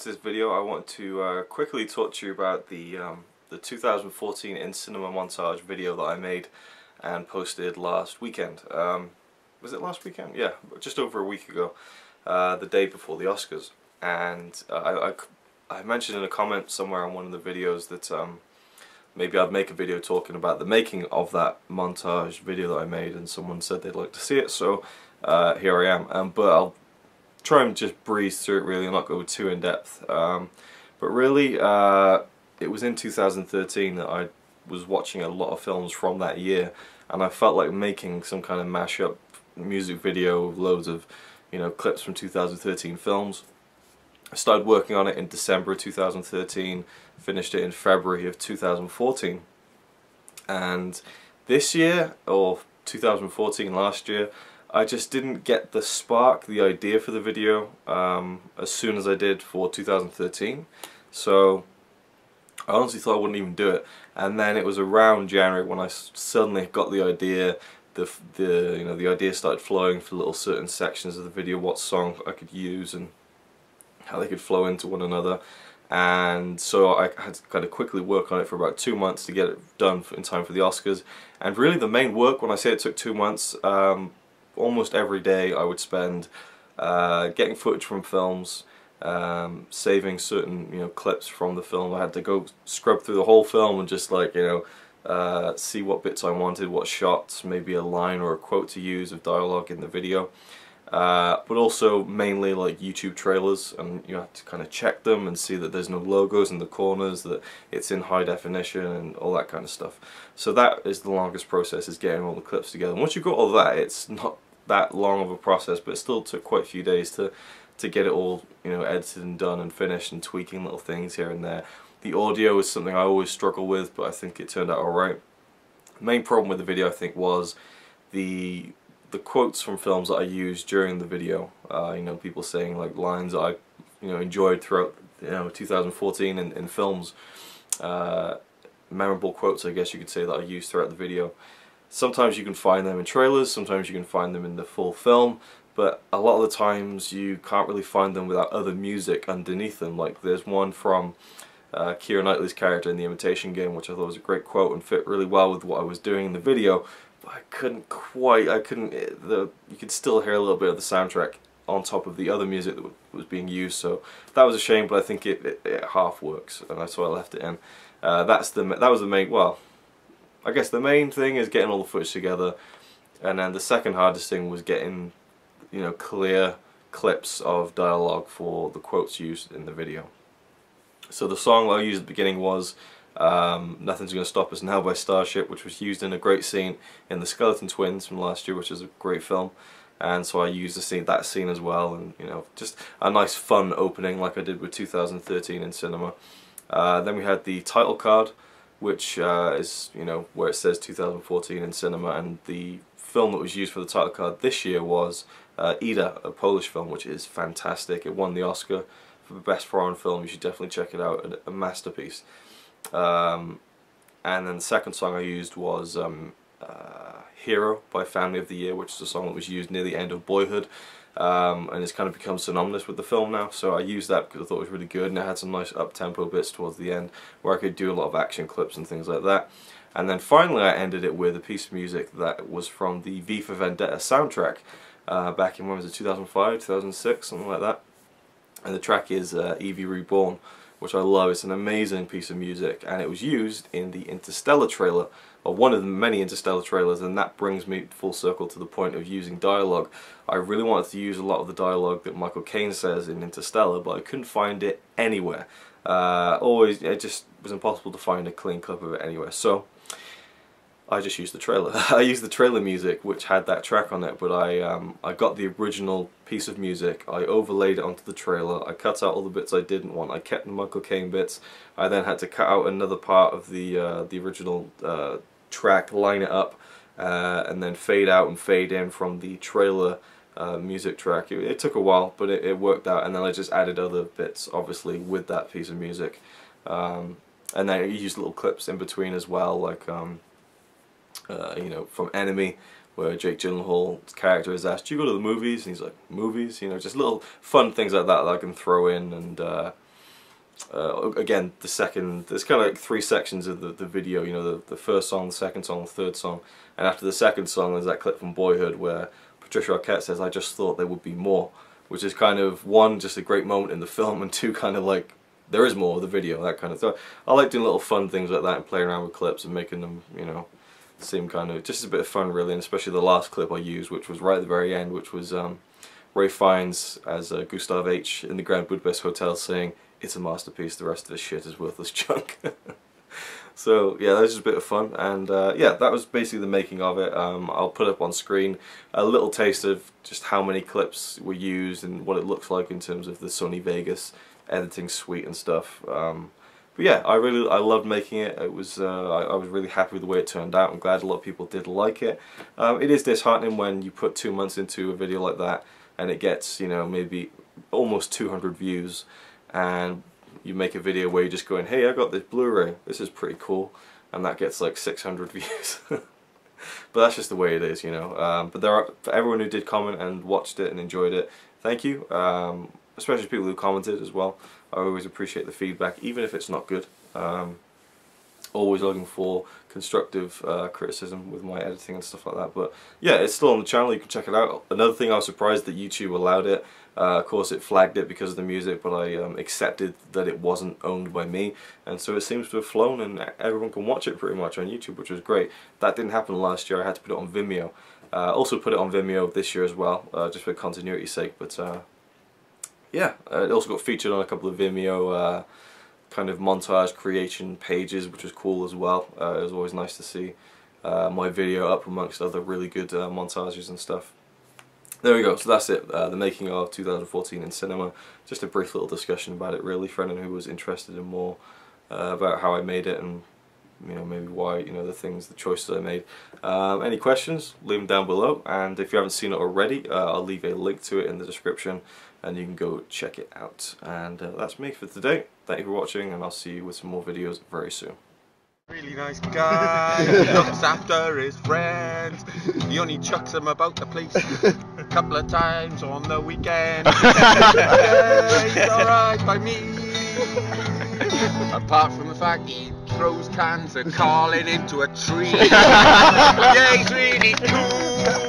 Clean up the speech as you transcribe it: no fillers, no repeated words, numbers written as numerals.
to this video, I want to quickly talk to you about the 2014 in cinema montage video that I made and posted last weekend. Was it last weekend? Yeah, just over a week ago, the day before the Oscars. And I mentioned in a comment somewhere on one of the videos that maybe I'd make a video talking about the making of that montage video that I made, and someone said they'd like to see it, so here I am. But I'll try and just breeze through it really and not go too in depth. But really, it was in 2013 that I was watching a lot of films from that year, and I felt like making some kind of mashup music video, loads of clips from 2013 films. I started working on it in December of 2013, finished it in February of 2014, and this year, or 2014 last year, I just didn't get the spark, the idea for the video as soon as I did for 2013. So I honestly thought I wouldn't even do it, and then it was around January when I suddenly got the idea. The idea started flowing for little certain sections of the video, what song I could use and how they could flow into one another. And so I had to kind of quickly work on it for about 2 months to get it done in time for the Oscars. And really the main work, when I say it took 2 months, almost every day I would spend getting footage from films, saving certain clips from the film. I had to go scrub through the whole film and just like see what bits I wanted, what shots, maybe a line or a quote to use of dialogue in the video. But also mainly like YouTube trailers, and you have to kind of check them and see that there's no logos in the corners, that it's in high definition and all that kind of stuff. So that is the longest process, is getting all the clips together. And once you've got all that, it's not that long of a process, but it still took quite a few days to get it all edited and done and finished, and tweaking little things here and there. The audio is something I always struggle with, but I think it turned out alright. The main problem with the video, I think, was the quotes from films that I used during the video. People saying like lines that I enjoyed throughout 2014 in films. Memorable quotes, I guess you could say, that I used throughout the video. Sometimes you can find them in trailers, sometimes you can find them in the full film, but a lot of the times you can't really find them without other music underneath them. Like there's one from Keira Knightley's character in The Imitation Game, which I thought was a great quote and fit really well with what I was doing in the video. I couldn't, you could still hear a little bit of the soundtrack on top of the other music that was being used, so that was a shame, but I think it half works, and that's why I left it in. That was the main, well, I guess the main thing is getting all the footage together, and then the second hardest thing was getting, clear clips of dialogue for the quotes used in the video. So the song I used at the beginning was Nothing's Gonna Stop Us Now by Starship, which was used in a great scene in The Skeleton Twins from last year, which is a great film, and so I used that scene as well, and just a nice fun opening like I did with 2013 in cinema. Then we had the title card, which is where it says 2014 in cinema, and the film that was used for the title card this year was Ida, a Polish film, which is fantastic. It won the Oscar for the best foreign film. You should definitely check it out, a masterpiece. And then the second song I used was Hero by Family of the Year, which is a song that was used near the end of Boyhood, and it's kind of become synonymous with the film now, so I used that because I thought it was really good, and it had some nice up-tempo bits towards the end where I could do a lot of action clips and things like that. And then finally I ended it with a piece of music that was from the V for Vendetta soundtrack back in, when was it, 2005, 2006, something like that. And the track is Evie Reborn, which I love. It's an amazing piece of music, and it was used in the Interstellar trailer, or one of the many Interstellar trailers, and that brings me full circle to the point of using dialogue. I really wanted to use a lot of the dialogue that Michael Caine says in Interstellar, but I couldn't find it anywhere. It just was impossible to find a clean clip of it anywhere, so I just used the trailer. I used the trailer music, which had that track on it, but I got the original piece of music, I overlaid it onto the trailer, I cut out all the bits I didn't want, I kept the Michael Caine bits, I then had to cut out another part of the original track, line it up, and then fade out and fade in from the trailer music track. It took a while, but it worked out, and then I just added other bits, obviously, with that piece of music. And then I used little clips in between as well, like from Enemy, where Jake Gyllenhaal's character is asked, "Do you go to the movies?" And he's like, "Movies?" Just little fun things like that I can throw in, and again, there's kind of like 3 sections of the video, you know, the first song, the second song, the third song, and after the second song there's that clip from Boyhood where Patricia Arquette says, "I just thought there would be more," which is kind of, one, just a great moment in the film, and two, kind of like, there is more of the video, that kind of stuff. I like doing little fun things like that and playing around with clips and making them, you know, seem kind of, just a bit of fun really, and especially the last clip I used, which was right at the very end, which was Ray Fiennes as Gustav H. in the Grand Budapest Hotel saying, "It's a masterpiece, the rest of this shit is worthless junk." So yeah, that was just a bit of fun, and yeah, that was basically the making of it. I'll put up on screen a little taste of just how many clips were used and what it looks like in terms of the Sony Vegas editing suite and stuff. But yeah, I loved making it. It was I was really happy with the way it turned out. I'm glad a lot of people did like it. It is disheartening when you put 2 months into a video like that and it gets, you know, maybe almost 200 views, and you make a video where you're just going, "Hey, I got this Blu-ray, this is pretty cool," and that gets like 600 views. But that's just the way it is, you know. But for everyone who did comment and watched it and enjoyed it, thank you. Especially people who commented as well. I always appreciate the feedback, even if it's not good. Always looking for constructive criticism with my editing and stuff like that. But yeah, it's still on the channel, you can check it out. Another thing, I was surprised that YouTube allowed it. Of course it flagged it because of the music, but I accepted that it wasn't owned by me, and so it seems to have flown and everyone can watch it pretty much on YouTube, which was great. That didn't happen last year, I had to put it on Vimeo. Also put it on Vimeo this year as well, just for continuity's sake, but yeah, it also got featured on a couple of Vimeo kind of montage creation pages, which was cool as well. It was always nice to see my video up amongst other really good montages and stuff. There we go, so that's it, the making of 2014 in cinema. Just a brief little discussion about it really, for anyone who was interested in more about how I made it and, you know, maybe why, you know, the choices I made. Any questions, leave them down below, and if you haven't seen it already, I'll leave a link to it in the description and you can go check it out. And that's me for today. Thank you for watching, and I'll see you with some more videos very soon. Really nice guy, looks after his friends. He only chucks them about the place a couple of times on the weekend. Yeah, he's alright by me. Apart from the fact he throws cans and calling into a tree. Yeah, he's really cool.